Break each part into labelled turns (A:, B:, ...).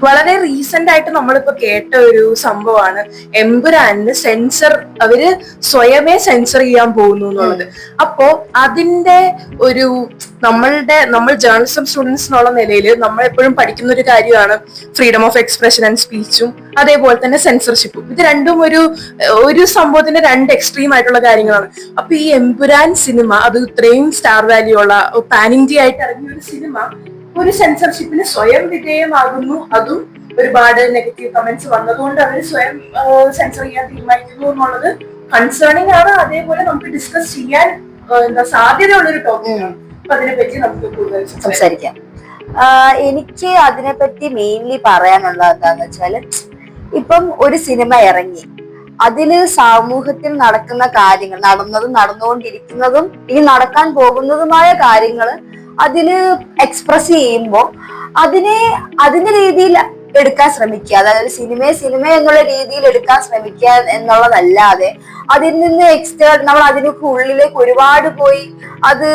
A: വളരെ റീസെന്റ് ആയിട്ട് നമ്മളിപ്പോ കേട്ട ഒരു സംഭവമാണ് എമ്പുരാനിന് സെൻസർ അവര് സ്വയമേ സെൻസർ ചെയ്യാൻ പോകുന്നു എന്നുള്ളത്. അപ്പോ അതിന്റെ ഒരു നമ്മൾ ജേർണലിസം സ്റ്റുഡൻസ് എന്നുള്ള നിലയിൽ നമ്മൾ എപ്പോഴും പഠിക്കുന്ന ഒരു കാര്യമാണ് ഫ്രീഡം ഓഫ് എക്സ്പ്രഷൻ ആൻഡ് സ്പീച്ചും അതേപോലെ തന്നെ സെൻസർഷിപ്പും. ഇത് രണ്ടും ഒരു സംഭവത്തിന്റെ രണ്ട് എക്സ്ട്രീം ആയിട്ടുള്ള കാര്യങ്ങളാണ്. അപ്പൊ ഈ എമ്പുരാൻ സിനിമ അത് ഇത്രയും സ്റ്റാർ വാല്യൂ ഉള്ള പാൻ ഇന്ത്യ ആയിട്ട് ഇറങ്ങിയ ഒരു സിനിമ ഒരു സെൻസർഷിപ്പിന് സ്വയം വിധേയമാകുന്നു. അതും ഒരുപാട് നെഗറ്റീവ് കമന്റ്സ് വന്നതുകൊണ്ട് അവർ സ്വയം സെൻസർ ചെയ്യാൻ തീരുമാനിക്കുന്നു എന്നുള്ളത് കൺസേണിംഗ് ആണ്. അതേപോലെ നമുക്ക് ഡിസ്കസ് ചെയ്യാൻ സാധ്യതയുള്ള ഒരു ടോപ്പിക്കാണ്. അപ്പൊ അതിനെപ്പറ്റി നമുക്ക് കൂടുതൽ
B: സംസാരിക്കാം. എനിക്ക് അതിനെപ്പറ്റി മെയിൻലി പറയാനുള്ളത് എന്താന്ന് വെച്ചാല്, ഇപ്പം ഒരു സിനിമ ഇറങ്ങി അതില് സമൂഹത്തിൽ നടക്കുന്ന കാര്യങ്ങൾ, നടന്നുകൊണ്ടിരിക്കുന്നതും ഇനി നടക്കാൻ പോകുന്നതുമായ കാര്യങ്ങൾ അതില് എക്സ്പ്രസ് ചെയ്യുമ്പോ അതിന്റെ രീതിയിൽ എടുക്കാൻ ശ്രമിക്കുക. അതായത് സിനിമ എന്നുള്ള രീതിയിൽ എടുക്കാൻ ശ്രമിക്കുക എന്നുള്ളതല്ലാതെ അതിൽ നിന്ന് നമ്മൾ അതിനൊക്കെ ഉള്ളിലേക്ക് ഒരുപാട് പോയി അത്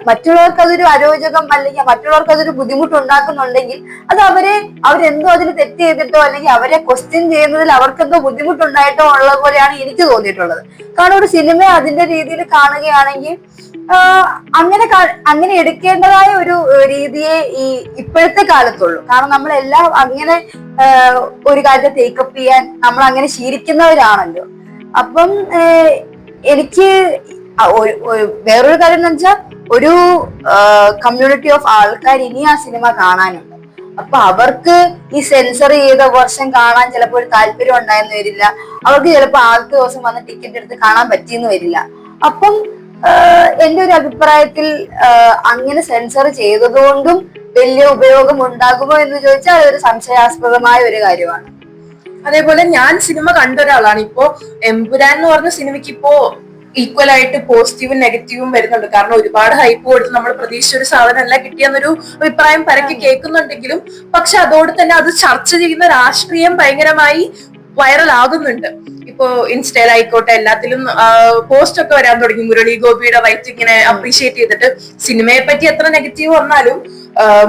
B: മറ്റുള്ളവർക്ക് അതൊരു അരോചകം അല്ലെങ്കിൽ മറ്റുള്ളവർക്ക് അതൊരു ബുദ്ധിമുട്ടുണ്ടാക്കുന്നുണ്ടെങ്കിൽ അത് അവരെന്തോ അതിന് തെറ്റ് ചെയ്തിട്ടോ അല്ലെങ്കിൽ അവരെ ക്വസ്റ്റ്യൻ ചെയ്യുന്നതിൽ അവർക്കെന്തോ ബുദ്ധിമുട്ടുണ്ടായിട്ടോ ഉള്ള പോലെയാണ് എനിക്ക് തോന്നിയിട്ടുള്ളത്. കാരണം ഒരു സിനിമ അതിന്റെ രീതിയിൽ കാണുകയാണെങ്കിൽ അങ്ങനെ എടുക്കേണ്ടതായ ഒരു രീതിയെ ഇപ്പോഴത്തെ കാലത്തുള്ളൂ. കാരണം നമ്മളെല്ലാം അങ്ങനെ ഒരു കാര്യത്തെ ടേക്കപ്പ് ചെയ്യാൻ നമ്മൾ അങ്ങനെ ശീലിക്കുന്നവരാണല്ലോ. അപ്പം എനിക്ക് വേറൊരു കാര്യം എന്ന് വെച്ചാൽ, ഒരു കമ്മ്യൂണിറ്റി ഓഫ് ആൾക്കാർ ഇനി ആ സിനിമ കാണാനുണ്ട്. അപ്പൊ അവർക്ക് ഈ സെൻസർ ചെയ്ത വർഷം കാണാൻ ചിലപ്പോൾ ഒരു താല്പര്യം ഉണ്ടായെന്ന് വരില്ല. അവർക്ക് ചിലപ്പോൾ ആദ്യത്തെ ദിവസം വന്ന് ടിക്കറ്റ് എടുത്ത് കാണാൻ പറ്റിയെന്ന് വരില്ല. അപ്പം എന്റെ ഒരു അഭിപ്രായത്തിൽ അങ്ങനെ സെൻസർ ചെയ്തതുകൊണ്ടും വലിയ ഉപയോഗം ഉണ്ടാകുമോ എന്ന് ചോദിച്ചാൽ അതൊരു സംശയാസ്പദമായ ഒരു കാര്യമാണ്.
A: അതേപോലെ ഞാൻ സിനിമ കണ്ട ഒരാളാണ്. ഇപ്പോ എമ്പുരാൻ എന്ന് പറഞ്ഞ സിനിമയ്ക്ക് ഇപ്പോ ഈക്വൽ ആയിട്ട് പോസിറ്റീവും നെഗറ്റീവും വരുന്നുണ്ട്. കാരണം ഒരുപാട് ഹൈപ്പ് കൊടുത്ത് നമ്മൾ പ്രതീക്ഷിച്ച ഒരു സാധനം എല്ലാം കിട്ടിയെന്നൊരു അഭിപ്രായം പരക്കെ കേൾക്കുന്നുണ്ടെങ്കിലും പക്ഷെ അതോട് തന്നെ അത് ചർച്ച ചെയ്യുന്ന രാഷ്ട്രീയം ഭയങ്കരമായി വൈറൽ ആകുന്നുണ്ട്. ഇപ്പോ ഇൻസ്റ്റയിലായിക്കോട്ടെ എല്ലാത്തിലും പോസ്റ്റ് ഒക്കെ വരാൻ തുടങ്ങി. മുരളി ഗോപിയുടെ റൈറ്റിങ്ങിനെ അപ്രീഷിയേറ്റ് ചെയ്തിട്ട് സിനിമയെ പറ്റി എത്ര നെഗറ്റീവ് വന്നാലും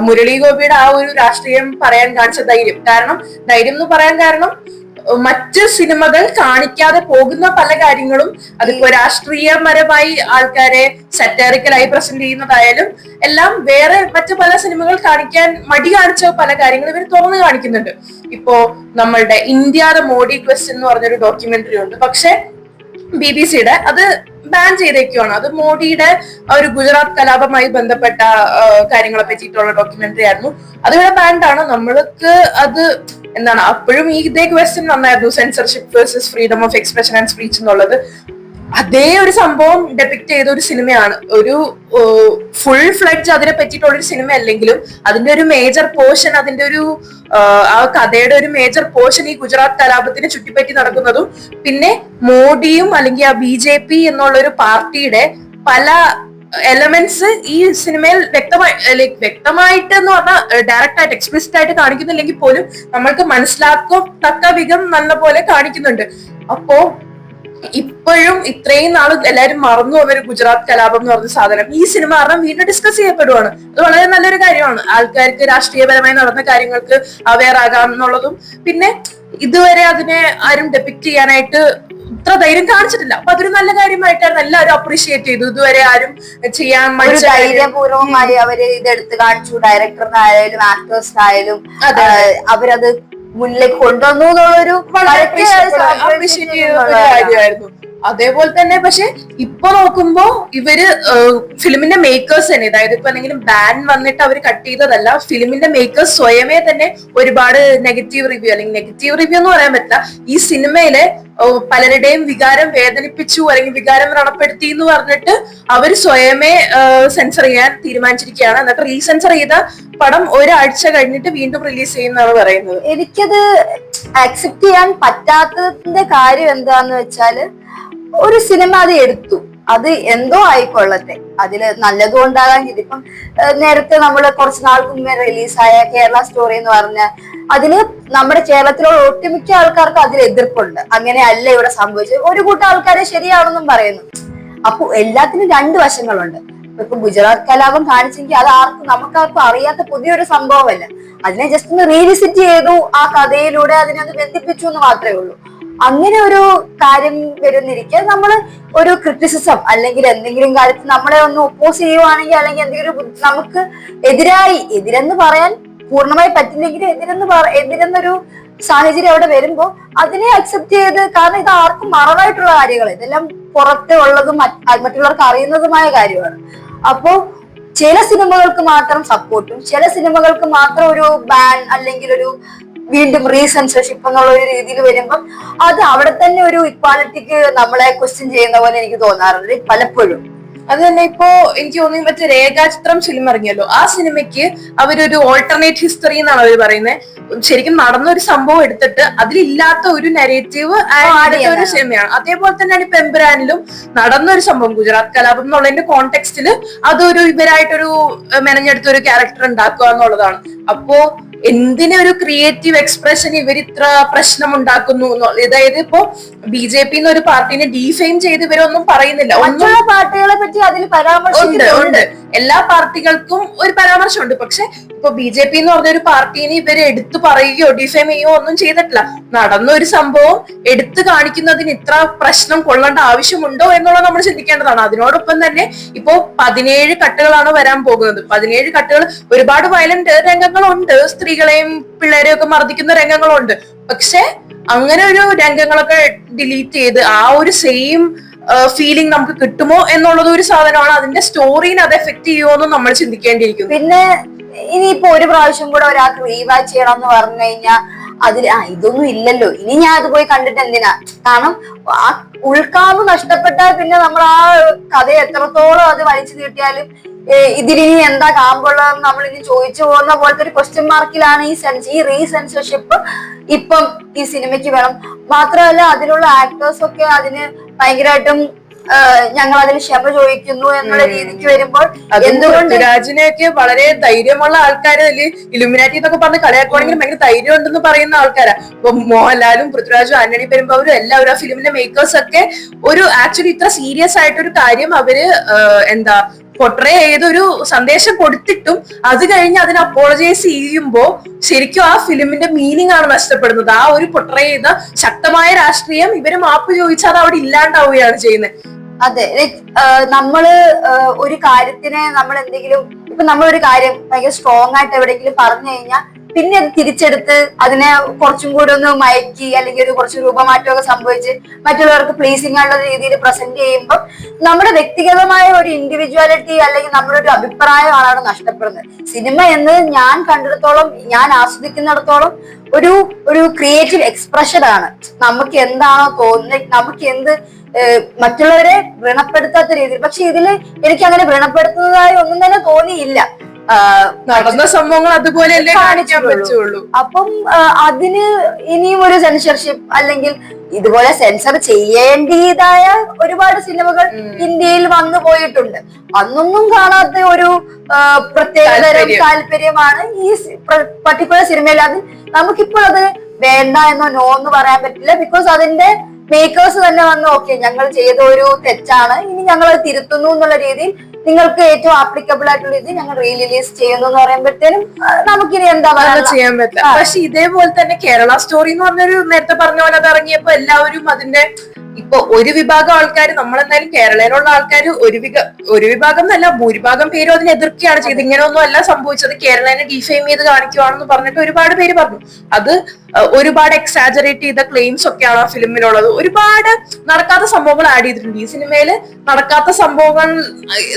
A: മുരളി ഗോപിയുടെ ആ ഒരു രാഷ്ട്രീയം പറയാൻ കാണിച്ച ധൈര്യം എന്ന് പറയാൻ കാരണം മറ്റ് സിനിമകൾ കാണിക്കാതെ പോകുന്ന പല കാര്യങ്ങളും, അതിപ്പോ രാഷ്ട്രീയപരമായി ആൾക്കാരെ സറ്റാറിക്കലായി പ്രസന്റ് ചെയ്യുന്നതായാലും എല്ലാം വേറെ മറ്റു പല സിനിമകൾ കാണിക്കാൻ മടി കാണിച്ച പല കാര്യങ്ങളും ഇവർ തുറന്നു കാണിക്കുന്നുണ്ട്. ഇപ്പോ നമ്മളുടെ ഇന്ത്യ ദ മോഡി ക്വസ്റ്റ് എന്ന് പറഞ്ഞൊരു ഡോക്യുമെന്ററി ഉണ്ട്. പക്ഷെ BBC-യുടെ അത് ബാൻ ചെയ്തേക്കുവാണ്. അത് മോഡിയുടെ ഒരു ഗുജറാത്ത് കലാപമായി ബന്ധപ്പെട്ട കാര്യങ്ങളെ പറ്റിയിട്ടുള്ള ഡോക്യുമെന്ററി ആയിരുന്നു. അതിവിടെ ബാൻഡ് ആണ്. നമ്മൾക്ക് അത് അപ്പോഴും ഇതേ ക്വസ്റ്റ്യൻ വന്നായിരുന്നു, censorship versus freedom of expression and speech എന്നുള്ളത്. അതേ ഒരു സംഭവം ഡെപിക്ട് ചെയ്ത ഒരു സിനിമയാണ്. ഒരു ഫുൾ ഫ്ലെഡ്ജ് അതിനെ പറ്റിയിട്ടുള്ള ഒരു സിനിമ അല്ലെങ്കിലും അതിന്റെ ഒരു മേജർ പോർഷൻ, അതിന്റെ ഒരു ആ കഥയുടെ ഒരു മേജർ പോർഷൻ ഈ ഗുജറാത്ത് കലാപത്തിനെ ചുറ്റിപ്പറ്റി നടക്കുന്നതും പിന്നെ മോഡിയും അല്ലെങ്കിൽ ആ BJP എന്നുള്ള ഒരു പാർട്ടിയുടെ പല എലമെന്റ്സ് ഈ സിനിമയിൽ വ്യക്തമായിട്ട് എന്ന് പറഞ്ഞാൽ ഡയറക്റ്റ് ആയിട്ട് എക്സ്പ്ലിസിറ്റ് ആയിട്ട് കാണിക്കുന്നില്ലെങ്കിൽ പോലും നമ്മൾക്ക് മനസ്സിലാക്കത്തക്ക വിധം നല്ല പോലെ കാണിക്കുന്നുണ്ട്. അപ്പോ ഇപ്പോഴും ഇത്രയും നാളും എല്ലാവരും മറന്നു പോകുന്ന ഒരു ഗുജറാത്ത് കലാപം എന്ന് പറഞ്ഞ സാധനം ഈ സിനിമ കാരണം വീണ്ടും ഡിസ്കസ് ചെയ്യപ്പെടുവാണ്. അത് വളരെ നല്ലൊരു കാര്യമാണ്. ആൾക്കാർക്ക് രാഷ്ട്രീയപരമായി നടന്ന കാര്യങ്ങൾക്ക് അവെയർ ആകാം എന്നുള്ളതും പിന്നെ ഇതുവരെ അതിനെ ആരും ഡെപിക്ട് ചെയ്യാനായിട്ട് ഇത്ര ധൈര്യം കാണിച്ചിട്ടില്ല. അപ്പൊ അതൊരു നല്ല കാര്യമായിട്ടാണ് എല്ലാവരും അപ്രീഷിയേറ്റ് ചെയ്തു. ഇതുവരെ ആരും ചെയ്യാൻ
B: ധൈര്യപൂർവ്വമായി അവര് ഇതെടുത്ത് കാണിച്ചു. ഡയറക്ടറിനായാലും ആക്ടേഴ്സിനായാലും അവരത് മുന്നിലേക്ക് കൊണ്ടുവന്നു എന്നുള്ളൊരു
A: കാര്യമായിരുന്നു. അതേപോലെ തന്നെ പക്ഷെ ഇപ്പൊ നോക്കുമ്പോ ഇവര് ഫിലിമിന്റെ മേക്കേഴ്സ് തന്നെ, അതായത് ഇപ്പൊ എന്തെങ്കിലും ബാൻ വന്നിട്ട് അവർ കട്ട് ചെയ്തതല്ല, ഫിലിമിന്റെ മേക്കേഴ്സ് സ്വയമേ തന്നെ ഒരുപാട് നെഗറ്റീവ് റിവ്യൂ എന്ന് പറയാൻ പറ്റില്ല, ഈ സിനിമയിലെ പലരുടെയും വികാരം വേദനിപ്പിച്ചു അല്ലെങ്കിൽ വികാരം വ്രണപ്പെടുത്തി എന്ന് പറഞ്ഞിട്ട് അവർ സ്വയമേ സെൻസർ ചെയ്യാൻ തീരുമാനിച്ചിരിക്കുകയാണ്. എന്നിട്ട് റീസെൻസർ ചെയ്ത പടം ഒരാഴ്ച കഴിഞ്ഞിട്ട് വീണ്ടും റിലീസ് ചെയ്യുന്നതാണ് പറയുന്നത്.
B: എനിക്കത് അക്സെപ്റ്റ് ചെയ്യാൻ പറ്റാത്തതിന്റെ കാര്യം എന്താന്ന് വെച്ചാല്, ഒരു സിനിമ അത് എടുത്തു, അത് എന്തോ ആയിക്കൊള്ളട്ടെ, അതില് നല്ലതും ഉണ്ടാകാൻ. ഇതിപ്പം നേരത്തെ നമ്മള് കുറച്ച് നാൾക്ക് മുമ്പേ റിലീസായ കേരള സ്റ്റോറി എന്ന് പറഞ്ഞ അതിന് നമ്മുടെ കേരളത്തിലുള്ള ഒട്ടുമിക്ക ആൾക്കാർക്ക് അതിൽ എതിർപ്പുണ്ട്. അങ്ങനെ അല്ല ഇവിടെ സംഭവിച്ചത്. ഒരു കൂട്ടം ആൾക്കാരെ ശരിയാണെന്നും പറയുന്നു. അപ്പൊ എല്ലാത്തിനും രണ്ട് വശങ്ങളുണ്ട്. ഇപ്പൊ ഗുജറാത്ത് കലാപം കാണിച്ചെങ്കിൽ അത് നമുക്കാർക്കും അറിയാത്ത പുതിയൊരു സംഭവമല്ല. അതിനെ ജസ്റ്റ് ഒന്ന് റീവിസിറ്റ് ചെയ്തു, ആ കഥയിലൂടെ അതിനെ ഒന്ന് ബന്ധിപ്പിച്ചു എന്ന് മാത്രമേ ഉള്ളൂ. അങ്ങനെ ഒരു കാര്യം വരുന്നിരിക്കെ നമ്മള് ഒരു ക്രിറ്റിസിസം അല്ലെങ്കിൽ എന്തെങ്കിലും കാര്യത്തിൽ നമ്മളെ ഒന്ന് ഒപ്പോസ് ചെയ്യുവാണെങ്കിൽ, അല്ലെങ്കിൽ എന്തെങ്കിലും നമുക്ക് എതിരെന്ന് പറയാൻ പൂർണ്ണമായി പറ്റില്ലെങ്കിൽ എതിരെന്നൊരു സാഹചര്യം അവിടെ വരുമ്പോ അതിനെ അക്സെപ്റ്റ് ചെയ്ത്, കാരണം ഇത് ആർക്കും മറവായിട്ടുള്ള കാര്യങ്ങൾ, ഇതെല്ലാം പുറത്ത് ഉള്ളതും മറ്റുള്ളവർക്ക് അറിയുന്നതുമായ കാര്യമാണ്. അപ്പോ ചില സിനിമകൾക്ക് മാത്രം സപ്പോർട്ടും ചില സിനിമകൾക്ക് മാത്രം ഒരു ബാൻ അല്ലെങ്കിൽ ഒരു വീണ്ടും റീസെൻസർഷിപ്പ് എന്നുള്ള ഒരു രീതിയിൽ വരുമ്പം അത് അവിടെ തന്നെ ഒരു ഇക്വാലിറ്റിക്ക് നമ്മളെ ക്വസ്റ്റ്യൻ ചെയ്യുന്ന പോലെ എനിക്ക് തോന്നാറുണ്ട് പലപ്പോഴും.
A: അത് തന്നെ ഇപ്പോ എനിക്ക് തോന്നുന്നു മറ്റേ രേഖാചിത്രം ഫിലിം ഇറങ്ങിയല്ലോ, ആ സിനിമയ്ക്ക് അവരൊരു ഓൾട്ടർനേറ്റ് ഹിസ്റ്ററി എന്നാണ് അവർ പറയുന്നത്. ശരിക്കും നടന്നൊരു സംഭവം എടുത്തിട്ട് അതിലില്ലാത്ത ഒരു നെറേറ്റീവ് ആഡ് ചെയ്ത ഒരു സിനിമയാണ്. അതേപോലെ തന്നെയാണ് ഇപ്പൊ എമ്പുരാനിലും നടന്നൊരു സംഭവം, ഗുജറാത്ത് കലാപം എന്നുള്ളതിന്റെ കോണ്ടെക്സ്റ്റില് അതൊരു ഇവരായിട്ടൊരു മെനഞ്ഞെടുത്ത ഒരു ക്യാരക്ടർ ഉണ്ടാക്കുക എന്നുള്ളതാണ്. അപ്പോ എന്തിനൊരു ക്രിയേറ്റീവ് എക്സ്പ്രഷൻ ഇവർ ഇത്ര പ്രശ്നം ഉണ്ടാക്കുന്നു? അതായത് ഇപ്പോ BJP എന്നൊരു പാർട്ടിനെ ഡീഫെയിം ചെയ്ത് ഇവരൊന്നും പറയുന്നില്ല.
B: മറ്റുള്ള പാർട്ടികളെ പറ്റി അതിൽ
A: ഉണ്ട്, എല്ലാ പാർട്ടികൾക്കും ഒരു പരാമർശമുണ്ട്. പക്ഷെ ഇപ്പൊ BJP എന്ന് പറഞ്ഞൊരു പാർട്ടീനെ ഇവര് എടുത്തു പറയുകയോ ഡിഫെയിം ചെയ്യുകയോ ഒന്നും ചെയ്തിട്ടില്ല. നടന്നൊരു സംഭവം എടുത്തു കാണിക്കുന്നതിന് ഇത്ര പ്രശ്നം കൊള്ളേണ്ട ആവശ്യമുണ്ടോ എന്നുള്ളത് നമ്മൾ ചിന്തിക്കേണ്ടതാണ്. അതിനോടൊപ്പം തന്നെ ഇപ്പോ 17 കട്ടുകളാണ് വരാൻ പോകുന്നത്. 17 കട്ടുകൾ, ഒരുപാട് വയലന്റ് രംഗങ്ങളുണ്ട്, സ്ത്രീകളെയും പിള്ളേരെയും ഒക്കെ മർദ്ദിക്കുന്ന രംഗങ്ങളുണ്ട്. പക്ഷെ അങ്ങനെ ഒരു രംഗങ്ങളൊക്കെ ഡിലീറ്റ് ചെയ്ത് ആ ഒരു സെയിം ഫീലിംഗ് നമുക്ക് കിട്ടുമോ എന്നുള്ളത് ഒരു സാധനമാണ്. അതിന്റെ സ്റ്റോറീനെ അത് എഫക്ട് ചെയ്യുമോ നമ്മൾ ചിന്തിക്കേണ്ടിയിരിക്കുന്നു.
B: പിന്നെ ഇനിയിപ്പോ ഒരു പ്രാവശ്യം കൂടെ ഒരാൾക്ക് റീവാച്ച് ചെയ്യണം എന്ന് പറഞ്ഞു കഴിഞ്ഞാൽ അതിൽ ഇതൊന്നും ഇല്ലല്ലോ, ഇനി ഞാൻ അത് പോയി കണ്ടിട്ട് എന്തിനാ? കാരണം ആ ഉൾക്കാമ്പ് നഷ്ടപ്പെട്ടാൽ പിന്നെ നമ്മൾ ആ കഥ എത്രത്തോളം അത് വലിച്ചു നീട്ടിയാലും ഇതിലിനി എന്താ കാമ്പുള്ളതെന്ന് നമ്മൾ ഇനി ചോദിച്ചു പോകുന്ന പോലത്തെ ഒരു ക്വസ്റ്റ്യൻ മാർക്കിലാണ് ഈ റീസെൻസർഷിപ്പ് ഇപ്പം ഈ സിനിമയ്ക്ക് വേണം. മാത്രമല്ല അതിലുള്ള ആക്ടേഴ്സ് ഒക്കെ അതിന് ഭയങ്കരമായിട്ടും ഞങ്ങൾ അതിൽ ക്ഷമ ചോദിക്കുന്നു എന്നുള്ള രീതിക്ക് വരുമ്പോൾ
A: എന്തുകൊണ്ട് രാജിനെയൊക്കെ വളരെ ധൈര്യമുള്ള ആൾക്കാര് അതില് ഇലുമിനാറ്റി എന്നൊക്കെ പറഞ്ഞ് കളിയാക്കുവാണെങ്കിൽ ഭയങ്കര ധൈര്യം ഉണ്ടെന്ന് പറയുന്ന ആൾക്കാരാ. ഇപ്പൊ മോഹൻലാലും പൃഥ്വിരാജും ആന്റണി പെരുമ്പാവൂരും എല്ലാവരും ആ ഫിലിമിന്റെ മേക്കേഴ്സ് ഒക്കെ ഒരു ആക്ച്വലി ഇത്ര സീരിയസ് ആയിട്ടൊരു കാര്യം അവര് പൊട്രേ ചെയ്തൊരു സന്ദേശം കൊടുത്തിട്ടും അത് കഴിഞ്ഞ് അതിന് അപ്പോളജൈസ് ചെയ്യുമ്പോ ശരിക്കും ആ ഫിലിമിന്റെ മീനിങ് ആണ് നഷ്ടപ്പെടുന്നത്. ആ ഒരു പൊട്രേ ചെയ്ത ശക്തമായ രാഷ്ട്രീയം ഇവര് മാപ്പ് ചോദിച്ചാൽ അത് അവിടെ ഇല്ലാണ്ടാവുകയാണ് ചെയ്യുന്നത്.
B: അതെ, നമ്മള് ഒരു കാര്യത്തിനെ നമ്മൾ എന്തെങ്കിലും ഇപ്പൊ നമ്മളൊരു കാര്യം ഭയങ്കര സ്ട്രോങ് ആയിട്ട് എവിടെയെങ്കിലും പറഞ്ഞു കഴിഞ്ഞാൽ പിന്നെ അത് തിരിച്ചെടുത്ത് അതിനെ കുറച്ചും കൂടി ഒന്ന് മയക്കി അല്ലെങ്കിൽ ഒരു കുറച്ച് രൂപമാറ്റമൊക്കെ സംഭവിച്ച് മറ്റുള്ളവർക്ക് പ്ലീസിംഗ് ആയിട്ടുള്ള രീതിയിൽ പ്രസന്റ് ചെയ്യുമ്പോൾ നമ്മുടെ വ്യക്തിഗതമായ ഒരു ഇൻഡിവിജ്വാലിറ്റി അല്ലെങ്കിൽ നമ്മുടെ ഒരു അഭിപ്രായമാണ് നഷ്ടപ്പെടുന്നത്. സിനിമ എന്ന് ഞാൻ കണ്ടിടത്തോളം, ഞാൻ ആസ്വദിക്കുന്നിടത്തോളം ഒരു ക്രിയേറ്റീവ് എക്സ്പ്രഷൻ ആണ്. നമുക്ക് എന്താണോ തോന്നുന്നത്, നമുക്ക് എന്ത് മറ്റുള്ളവരെ വ്രണപ്പെടുത്താത്ത രീതിയിൽ. പക്ഷെ ഇതില് എനിക്ക് അങ്ങനെ വ്രണപ്പെടുത്തുന്നതായി ഒന്നും തന്നെ തോന്നിയില്ല.
A: നടന്ന സംഭവങ്ങൾ അതുപോലെയല്ലേ കാണിക്കാൻ പറ്റുള്ളൂ.
B: അപ്പം അതിന് ഇനിയും ഒരു സെൻസർഷിപ്പ് അല്ലെങ്കിൽ ഇതുപോലെ സെൻസർ ചെയ്യേണ്ടതായ ഒരുപാട് സിനിമകൾ ഇന്ത്യയിൽ വന്നു പോയിട്ടുണ്ട്. അന്നൊന്നും കാണാത്ത ഒരു പ്രത്യേകതരം താല്പര്യമാണ് ഈ പർട്ടിക്കുലർ സിനിമയിൽ. അത് നമുക്കിപ്പോൾ അത് വേണ്ട എന്നോ നോ എന്ന് പറയാൻ പറ്റില്ല. ബിക്കോസ് അതിന്റെ മേക്കേഴ്സ് തന്നെ വന്ന് ഓക്കെ ഞങ്ങൾ ചെയ്ത ഒരു തെറ്റാണ്, ഇനി ഞങ്ങൾ അത് തിരുത്തുന്നു എന്നുള്ള രീതിയിൽ നിങ്ങൾക്ക് ഏറ്റവും ആപ്ലിക്കബിൾ ആയിട്ടുള്ള ഇത് ഞങ്ങൾ റിലീസ് ചെയ്യുന്നു എന്ന് പറയുമ്പോഴത്തേനും നമുക്കിനി എന്താ
A: ചെയ്യാൻ പറ്റില്ല. പക്ഷെ ഇതേപോലെ തന്നെ കേരള സ്റ്റോറി എന്ന് പറഞ്ഞൊരു നേരത്തെ പറഞ്ഞ പോലെ അത് ഇറങ്ങിയപ്പോ എല്ലാവരും അതിന്റെ ഇപ്പൊ ഒരു വിഭാഗം ആൾക്കാർ, നമ്മളെന്തായാലും കേരളയിലുള്ള ആൾക്കാർ ഒരു വിഭാഗം എന്നല്ല ഭൂരിഭാഗം പേരും അതിനെ എതിർക്കുകയാണ് ചെയ്തത്. ഇങ്ങനെയൊന്നും അല്ല സംഭവിച്ചത്, കേരളനെ ഡിഫെയിം ചെയ്ത് കാണിക്കുവാണെന്ന് പറഞ്ഞിട്ട് ഒരുപാട് പേര് പറഞ്ഞു. അത് ഒരുപാട് എക്സാജറേറ്റ് ചെയ്ത ക്ലെയിംസ് ഒക്കെയാണ് ആ ഫിലിമിലുള്ളത്. ഒരുപാട് നടക്കാത്ത സംഭവങ്ങൾ ആഡ് ചെയ്തിട്ടുണ്ട് ഈ സിനിമയിൽ. നടക്കാത്ത സംഭവങ്ങൾ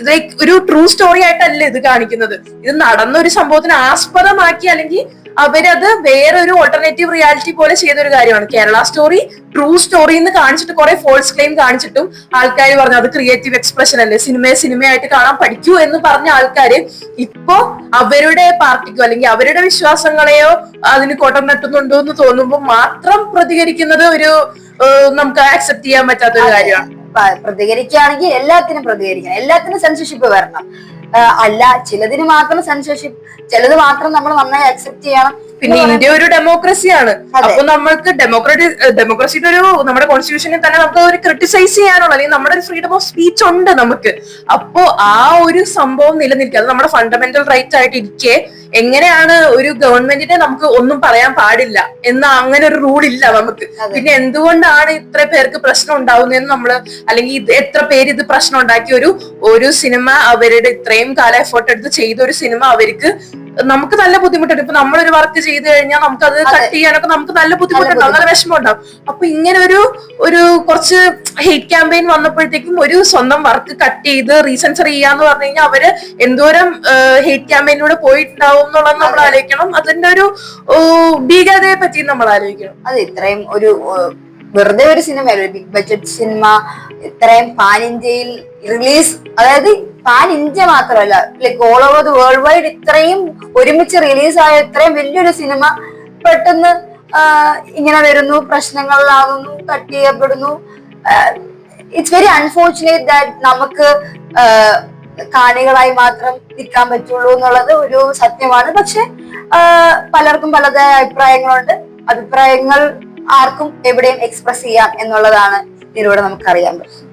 A: ലൈക്ക് ഒരു ട്രൂ സ്റ്റോറി ആയിട്ടല്ല ഇത് കാണിക്കുന്നത്. ഇത് നടന്ന ഒരു സംഭവത്തിന് ആസ്പദമാക്കി അല്ലെങ്കിൽ അവരത് വേറൊരു ഓൾട്ടർനേറ്റീവ് റിയാലിറ്റി പോലെ ചെയ്തൊരു കാര്യമാണ്. കേരള സ്റ്റോറി ട്രൂ സ്റ്റോറി എന്ന് കാണിച്ചിട്ട് കുറെ ഫോൾസ് ക്ലെയിം കാണിച്ചിട്ടും ആൾക്കാർ പറഞ്ഞു അത് ക്രിയേറ്റീവ് എക്സ്പ്രഷൻ അല്ലേ, സിനിമയായിട്ട് കാണാൻ പഠിക്കൂ എന്ന് പറഞ്ഞ ആൾക്കാര് ഇപ്പോ അവരുടെ പാർട്ടിക്കോ അല്ലെങ്കിൽ അവരുടെ വിശ്വാസങ്ങളെയോ അതിന് കോട്ടം തട്ടുന്നുണ്ടോ എന്ന് തോന്നുമ്പോൾ മാത്രം പ്രതികരിക്കുന്നത് ഒരു നമുക്ക് ആക്സെപ്റ്റ് ചെയ്യാൻ പറ്റാത്ത ഒരു കാര്യമാണ്.
B: പ്രതികരിക്കുകയാണെങ്കിൽ എല്ലാത്തിനും പ്രതികരിക്കണം, എല്ലാത്തിനും സെൻസർഷിപ്പ് വരണം. അല്ല, ചിലതിന് മാത്രം സെൻസർഷിപ്പ്, ചിലത് മാത്രം നമ്മൾ നന്നായി അക്സെപ്റ്റ് ചെയ്യണം.
A: പിന്നെ ഇന്ത്യ ഒരു ഡെമോക്രസിയാണ്. അപ്പൊ നമ്മൾക്ക് ഡെമോക്രസിയുടെ ഒരു നമ്മുടെ കോൺസ്റ്റിറ്റ്യൂഷനിൽ തന്നെ നമുക്ക് ഒരു ക്രിട്ടിസൈസ് ചെയ്യാനുള്ള അല്ലെങ്കിൽ നമ്മുടെ ഒരു ഫ്രീഡം ഓഫ് സ്പീച്ച് ഉണ്ട് നമുക്ക്. അപ്പോ ആ ഒരു സംഭവം നിലനിൽക്കുക, അത് നമ്മുടെ ഫണ്ടമെന്റൽ റൈറ്റ് ആയിട്ട് ഇരിക്കെ എങ്ങനെയാണ് ഒരു ഗവൺമെന്റിനെ നമുക്ക് ഒന്നും പറയാൻ പാടില്ല എന്ന അങ്ങനെ ഒരു റൂൾ ഇല്ല നമുക്ക്. പിന്നെ എന്തുകൊണ്ടാണ് ഇത്ര പേർക്ക് പ്രശ്നം ഉണ്ടാവുന്നതെന്ന് നമ്മള്, അല്ലെങ്കിൽ എത്ര പേര് ഇത് പ്രശ്നം ഉണ്ടാക്കി ഒരു സിനിമ അവരുടെ ഇത്രയും കാലം എഫേർട്ട് എടുത്ത് ചെയ്ത ഒരു സിനിമ അവർക്ക് നമുക്ക് നല്ല ബുദ്ധിമുട്ടുണ്ട്. ഇപ്പൊ നമ്മളൊരു വർക്ക് ചെയ്ത് കഴിഞ്ഞാൽ നമുക്ക് അത് കട്ട് ചെയ്യാനൊക്കെ നമുക്ക് നല്ല ബുദ്ധിമുട്ടുണ്ടാവും, നല്ല വിഷമം ഉണ്ടാവും. അപ്പൊ ഇങ്ങനെ ഒരു കുറച്ച് ഹെയ്റ്റ് ക്യാമ്പയിൻ വന്നപ്പോഴത്തേക്കും ഒരു സ്വന്തം വർക്ക് കട്ട് ചെയ്ത് റീസെൻസർ ചെയ്യാന്ന് പറഞ്ഞു കഴിഞ്ഞാൽ അവര് എന്തോരം ഹെയ്റ്റ് ക്യാമ്പയിനിലൂടെ പോയിട്ടുണ്ടാവും എന്നുള്ളത് നമ്മൾ ആലോചിക്കണം. അതിന്റെ ഒരു ഭീകരതയെ പറ്റി നമ്മൾ ആലോചിക്കണം.
B: അത് ഇത്രയും ഒരു വെറുതെ ഒരു സിനിമ, ഒരു ബിഗ് ബഡ്ജറ്റ് സിനിമ ഇത്രയും പാൻ ഇന്ത്യയിൽ റിലീസ്, അതായത് പാൻ ഇന്ത്യ മാത്രമല്ല, like all over the world wide ഇത്രയും ഒരുമിച്ച് റിലീസായ ഇത്രയും വലിയൊരു സിനിമ പെട്ടെന്ന് ഇങ്ങനെ വരുന്നു, പ്രശ്നങ്ങളിലാകുന്നു, കട്ട് ചെയ്യപ്പെടുന്നു. ഇറ്റ്സ് വെരി അൺഫോർച്ചുനേറ്റ് ദാറ്റ് നമുക്ക് കാണികളായി മാത്രം നിൽക്കാൻ പറ്റുള്ളൂ എന്നുള്ളത് ഒരു സത്യമാണ്. പക്ഷെ പലർക്കും പലതായ അഭിപ്രായങ്ങളുണ്ട്. അഭിപ്രായങ്ങൾ ആർക്കും എവിടെയും എക്സ്പ്രസ് ചെയ്യാം എന്നുള്ളതാണ് ഇതിലൂടെ നമുക്കറിയാൻ പറ്റും.